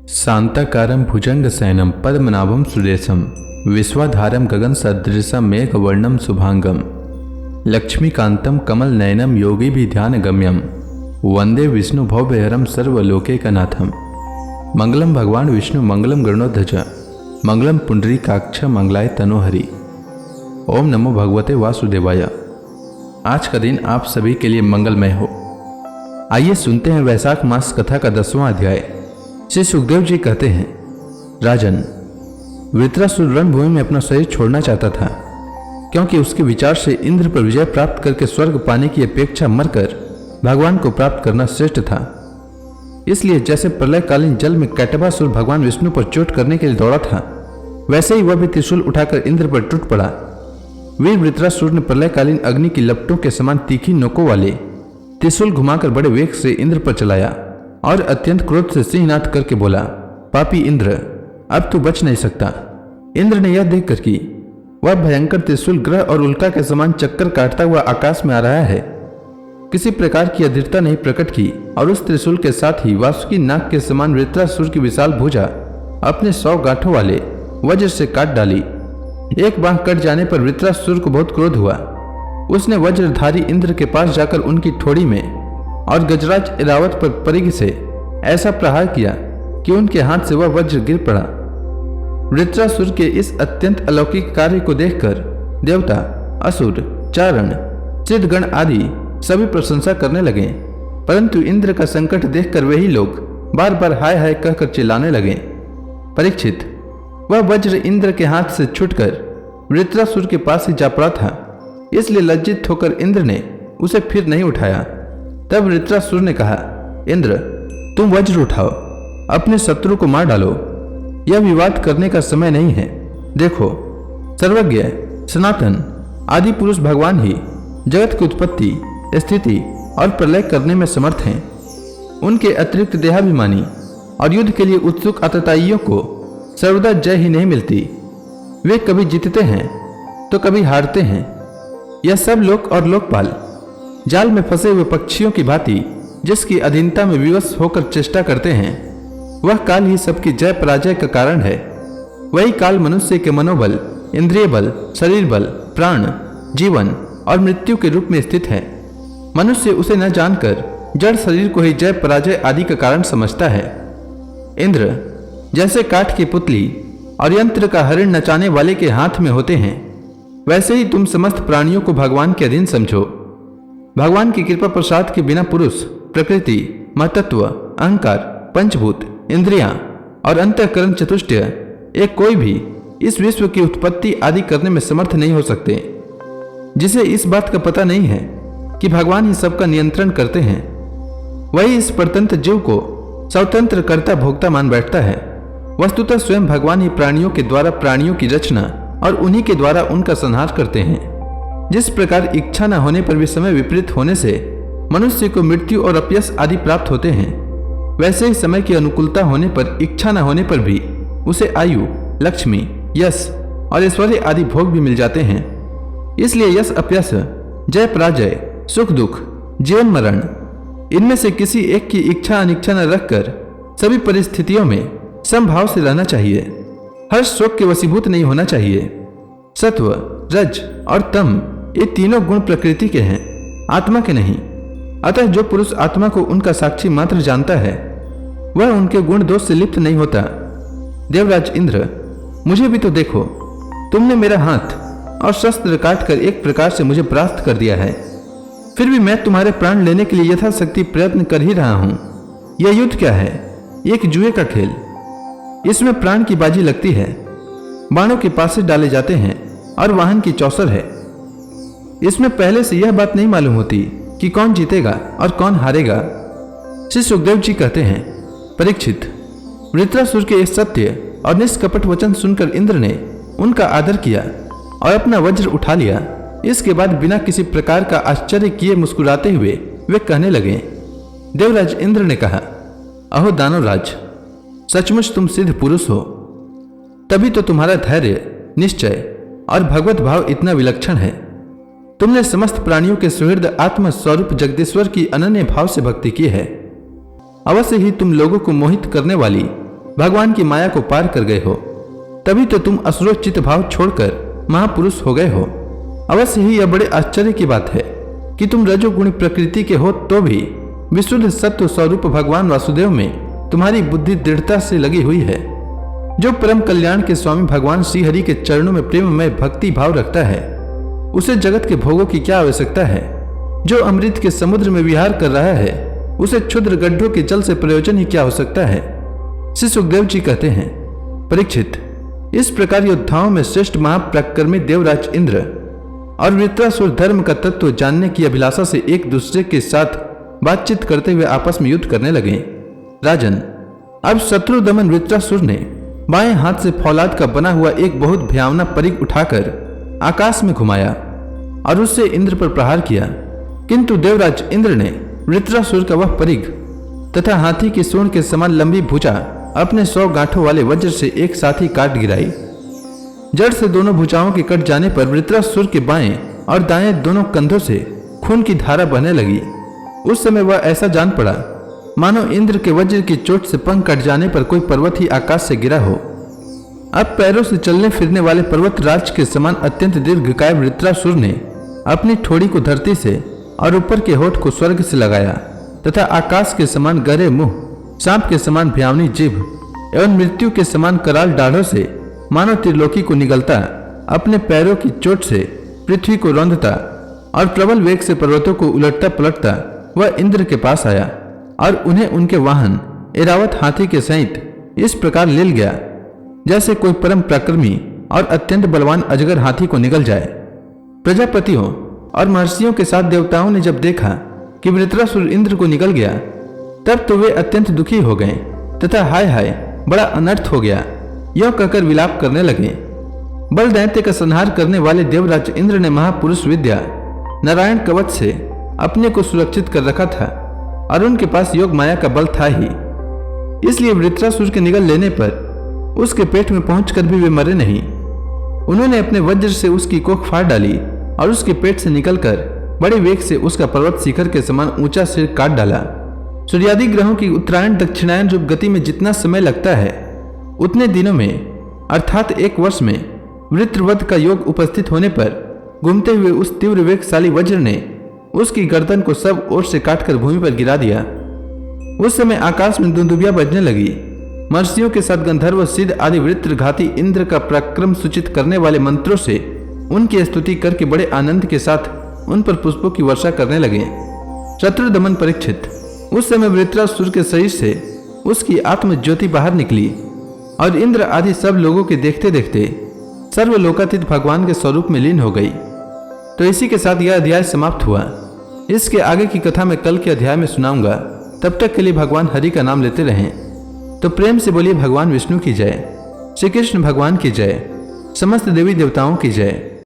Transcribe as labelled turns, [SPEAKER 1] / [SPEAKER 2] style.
[SPEAKER 1] शांताकारं भुजंगशयनं पद्मनाभं सुरेशं विश्वाधारं गगनसदृशं मेघवर्णं शुभांगं लक्ष्मीकान्तं कमलनयनं योगिभिध्यानगम्यं वंदे विष्णु भवभयहरं सर्वलोकैकनाथं। मंगलम भगवान विष्णु मंगलम गरुणध्वज मंगलम पुंडरीकाक्ष मंगलाय तनोहरि। ओम नमो भगवते वासुदेवाय। आज का दिन आप सभी के लिए मंगलमय हो। आइए सुनते हैं वैशाख मास कथा का 10वां अध्याय। श्री सुखदेव जी कहते हैं, राजन, वृत्रासुर रणभूमि में अपना शरीर छोड़ना चाहता था, क्योंकि उसके विचार से इंद्र पर विजय प्राप्त करके स्वर्ग पाने की अपेक्षा मरकर भगवान को प्राप्त करना श्रेष्ठ था। इसलिए जैसे प्रलयकालीन जल में कैटभासुर भगवान विष्णु पर चोट करने के लिए दौड़ा था, वैसे ही वह भी त्रिशूल उठाकर इंद्र पर टूट पड़ा। वीर वृत्रासुर ने प्रलयकालीन अग्नि की लपटों के समान तीखी नोकों वाले त्रिशूल घुमाकर बड़े वेग से इंद्र पर चलाया और अत्यंत क्रोध से सिंहनाद करके बोला, पापी इंद्र, अब तू बच नहीं सकता। इंद्र ने यह देखकर कि वह भयंकर त्रिशूल ग्रह और उल्का के समान चक्कर काटता हुआ आकाश में आ रहा है, किसी प्रकार की अधीरता नहीं प्रकट की और उस त्रिशूल के साथ ही वासुकी नाग के समान वृत्रासुर की विशाल भुजा अपने 100 गांठों वाले वज्र से काट डाली। एक बांह कट जाने पर वृत्रासुर को बहुत क्रोध हुआ। उसने वज्रधारी इंद्र के पास जाकर उनकी ठोड़ी में और गजराज इरावत पर परिघ से ऐसा प्रहार किया कि उनके हाथ से वह वज्र गिर पड़ा। वृत्रासुर के इस अत्यंत अलौकिक कार्य को देखकर देवता, असुर, चारण, सिद्धगण आदि सभी प्रशंसा करने लगे, परंतु इंद्र का संकट देखकर वही लोग बार बार हाय हाय कहकर चिल्लाने लगे। परीक्षित, वह वज्र इंद्र के हाथ से छूटकर वृत्रासुर के पास ही जा पड़ा था, इसलिए लज्जित होकर इंद्र ने उसे फिर नहीं उठाया। तब वृत्रासुर ने कहा, इंद्र, तुम वज्र उठाओ, अपने शत्रु को मार डालो। यह विवाद करने का समय नहीं है। देखो, सर्वज्ञ, सनातन, आदि पुरुष भगवान ही जगत की उत्पत्ति, स्थिति और प्रलय करने में समर्थ हैं। उनके अतिरिक्त देहाभिमानी और युद्ध के लिए उत्सुक आतताइयों को सर्वदा जय ही नहीं मिलती। वे कभी जीतते हैं तो कभी हारते हैं। यह सब लोक और लोकपाल जाल में फंसे हुए पक्षियों की भांति जिसकी अधीनता में विवश होकर चेष्टा करते हैं, वह काल ही सबकी जय पराजय का कारण है। वही काल मनुष्य के मनोबल, इंद्रिय बल, शरीर बल, प्राण, जीवन और मृत्यु के रूप में स्थित है। मनुष्य उसे न जानकर जड़ शरीर को ही जय पराजय आदि का कारण समझता है। इंद्र जैसे काठ की पुतली और यंत्र का हरिण नचाने वाले के हाथ में होते हैं, वैसे ही तुम समस्त प्राणियों को भगवान के अधीन समझो। भगवान की कृपा प्रसाद के बिना पुरुष, प्रकृति, महतत्व, अहंकार, पंचभूत, इंद्रियां और अंतःकरण चतुष्टय एक कोई भी इस विश्व की उत्पत्ति आदि करने में समर्थ नहीं हो सकते। जिसे इस बात का पता नहीं है कि भगवान ही सबका नियंत्रण करते हैं, वही इस परतंत्र जीव को स्वतंत्र कर्ता भोक्ता मान बैठता है। वस्तुतः स्वयं भगवान ही प्राणियों के द्वारा प्राणियों की रचना और उन्हीं के द्वारा उनका संहार करते हैं। जिस प्रकार इच्छा न होने पर भी समय विपरीत होने से मनुष्य को मृत्यु और अपयश आदि प्राप्त होते हैं, वैसे ही समय की अनुकूलता होने पर इच्छा न होने पर भी उसे आयु, लक्ष्मी, यश और ऐश्वर्य आदि भोग भी मिल जाते हैं। इसलिए यश अपयश, जय पराजय, सुख दुख, जीवन मरण, इनमें से किसी एक की इच्छा अनिच्छा न रखकर सभी परिस्थितियों में समभाव से रहना चाहिए। हर्ष शोक के वशीभूत नहीं होना चाहिए। सत्व, रज और तम ये तीनों गुण प्रकृति के हैं, आत्मा के नहीं। अतः जो पुरुष आत्मा को उनका साक्षी मात्र जानता है, वह उनके गुण दोष से लिप्त नहीं होता। देवराज इंद्र, मुझे भी तो देखो, तुमने मेरा हाथ और शस्त्र काटकर एक प्रकार से मुझे परास्त कर दिया है, फिर भी मैं तुम्हारे प्राण लेने के लिए यथाशक्ति प्रयत्न कर ही रहा हूं। यह युद्ध क्या है? एक जुए का खेल। इसमें प्राण की बाजी लगती है, बाणों के पासे डाले जाते हैं और वाहन की चौसर है। इसमें पहले से यह बात नहीं मालूम होती कि कौन जीतेगा और कौन हारेगा। श्री सुखदेव जी कहते हैं, परीक्षित, वृत्रासुर के इस सत्य और निष्कपट वचन सुनकर इंद्र ने उनका आदर किया और अपना वज्र उठा लिया। इसके बाद बिना किसी प्रकार का आश्चर्य किए मुस्कुराते हुए वे कहने लगे। देवराज इंद्र ने कहा, अहो दानवराज, सचमुच तुम सिद्ध पुरुष हो, तभी तो तुम्हारा धैर्य, निश्चय और भगवत भाव इतना विलक्षण है। तुमने समस्त प्राणियों के सुहृद आत्म स्वरूप जगदीश्वर की अनन्य भाव से भक्ति की है। अवश्य ही तुम लोगों को मोहित करने वाली भगवान की माया को पार कर गए हो, तभी तो तुम असुरोचित भाव छोड़कर महापुरुष हो गए हो। अवश्य ही यह बड़े आश्चर्य की बात है कि तुम रजोगुणी प्रकृति के हो तो भी विशुद्ध सत्व स्वरूप भगवान वासुदेव में तुम्हारी बुद्धि दृढ़ता से लगी हुई है। जो परम कल्याण के स्वामी भगवान श्री हरि के चरणों में प्रेममय भक्ति भाव रखता है, उसे जगत के भोगों की क्या आवश्यकता है। जो अमृत के समुद्र में विहार कर रहा है, उसे क्षुद्र गड्ढों के जल से प्रयोजन ही क्या हो सकता है। श्री सुखदेव जी कहते हैं, परीक्षित, इस प्रकार योद्धाओं में श्रेष्ठ महाप्रक्रमी देवराज इंद्र और वृत्रासुर धर्म का तत्व जानने की अभिलाषा से एक दूसरे के साथ बातचीत करते हुए आपस में युद्ध करने लगे। राजन, अब शत्रु दमन वृत्रासुर ने बाएं हाथ से फौलाद का बना हुआ एक बहुत भयावना परिघ उठाकर आकाश में घुमाया और उससे इंद्र पर प्रहार किया, किंतु देवराज इंद्र ने वृत्रासुर का वह परिघ तथा हाथी की सूंड के समान लंबी भुजा अपने 100 गांठों वाले वज्र से एक साथ ही काट गिराई। जड़ से दोनों भुजाओं के कट जाने पर वृत्रासुर के बाएं और दाएं दोनों कंधों से खून की धारा बहने लगी। उस समय वह ऐसा जान पड़ा मानो इंद्र के वज्र की चोट से पंख कट जाने पर कोई पर्वत ही आकाश से गिरा हो। अब पैरों से चलने फिरने वाले पर्वत राज के समान अत्यंत दीर्घकाय वृत्रासुर ने अपनी ठोड़ी को धरती से और ऊपर के होठ को स्वर्ग से लगाया तथा आकाश के समान गहरे मुंह, सांप के समान भयावनी जीभ एवं मृत्यु के समान कराल डाढ़ों से मानो त्रिलोकी को निगलता अपने पैरों की चोट से पृथ्वी को रौंदता और प्रबल वेग से पर्वतों को उलटता पलटता वह इंद्र के पास आया और उन्हें उनके वाहन ऐरावत हाथी के सहित इस प्रकार ले गया जैसे कोई परम पराक्रमी और अत्यंत बलवान अजगर हाथी को निगल जाए। प्रजापतियों और महर्षियों के साथ देवताओं ने जब देखा कि वृत्रासुर इंद्र को निगल गया, तब तो वे अत्यंत दुखी हो गए तथा हाय हाय बड़ा अनर्थ हो गया यह कहकर विलाप करने लगे। बल दैत्य का संहार करने वाले देवराज इंद्र ने महापुरुष विद्या नारायण कवच से अपने को सुरक्षित कर रखा था और उनके पास योग माया का बल था ही, इसलिए वृत्रासुर के निगल लेने पर उसके पेट में पहुंचकर भी वे मरे नहीं। उन्होंने अपने वज्र से उसकी कोख फाड़ डाली और उसके पेट से निकलकर बड़े वेग से उसका पर्वत शिखर के समान ऊंचा सिर काट डाला। सूर्यादि ग्रहों की उत्तरायण दक्षिणायन रूप गति में जितना समय लगता है, उतने दिनों में अर्थात 1 वर्ष में वृत्रवध का योग उपस्थित होने पर घूमते हुए उस तीव्र वेगशाली वज्र ने उसकी गर्दन को सब ओर से काटकर भूमि पर गिरा दिया। उस समय आकाश में दुंदुभियां बजने लगी। महर्षियों के साथ गंधर्व सिद्ध आदि वृत्रघाती इंद्र का पराक्रम सूचित करने वाले मंत्रों से उनकी स्तुति करके बड़े आनंद के साथ उन पर पुष्पों की वर्षा करने लगे। शत्रु दमन परीक्षित, उस समय वृत्रासुर के शरीर से उसकी आत्मज्योति बाहर निकली और इंद्र आदि सब लोगों के देखते देखते सर्वलोकातीत भगवान के स्वरूप में लीन हो गई। तो इसी के साथ यह अध्याय समाप्त हुआ। इसके आगे की कथा मैं कल के अध्याय में सुनाऊंगा। तब तक के लिए भगवान हरि का नाम लेते रहें। तो प्रेम से बोलिए भगवान विष्णु की जय, श्री कृष्ण भगवान की जय, समस्त देवी देवताओं की जय।